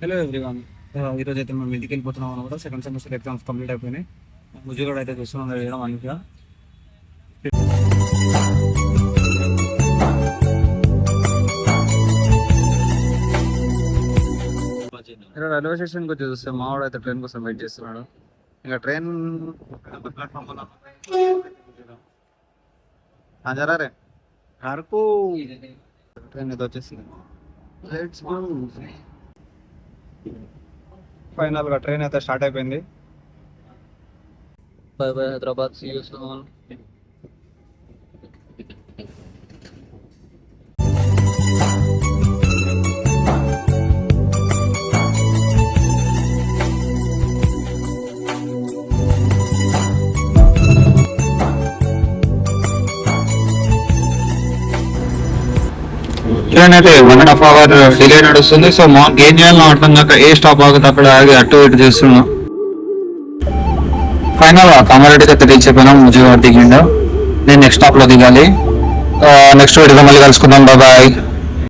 Hello everyone. ఈరోజు అయితే మేము ఇంటికి వెళ్ళిపోతున్నాం అనమాట. సెకండ్ సెమిస్టర్ ఎగ్జామ్స్ కంప్లీట్ అయిపోయినాయి. ముజుగడ అయితే చూస్తున్నాం వేయడం మంచిగా. ఇక్కడ రైల్వే స్టేషన్కి వచ్చి చూస్తే మావాడు అయితే ట్రైన్ కోసం వెయిట్ చేస్తున్నాడు. ఇంకా ట్రైన్ ప్లాట్ఫామ్ జరా రే అరకు ట్రైన్ అయితే వచ్చేసింది. Let's go. ఫైనల్ గా ట్రైన్ అయితే స్టార్ట్ అయిపోయింది. Bye bye Hyderabad, see you soon. Train అయితే 1.5 అవర్ డిలే నడుస్తుంది. సో మాకు ఏం చేయాలో అర్థం కాక ఏ స్టాప్ ఆగుతుంది అక్కడ ఆగి అటు ఇటు చేస్తున్నాం. ఫైనల్ గా కామారెడ్డికి అయితే రీచ్ అయిపోయినాం. ముజువాడ దిగిండా. నేను నెక్స్ట్ స్టాప్ లో దిగాలి. నెక్స్ట్ వీడియోలో మళ్ళీ కలుసుకుందాం. బాయ్.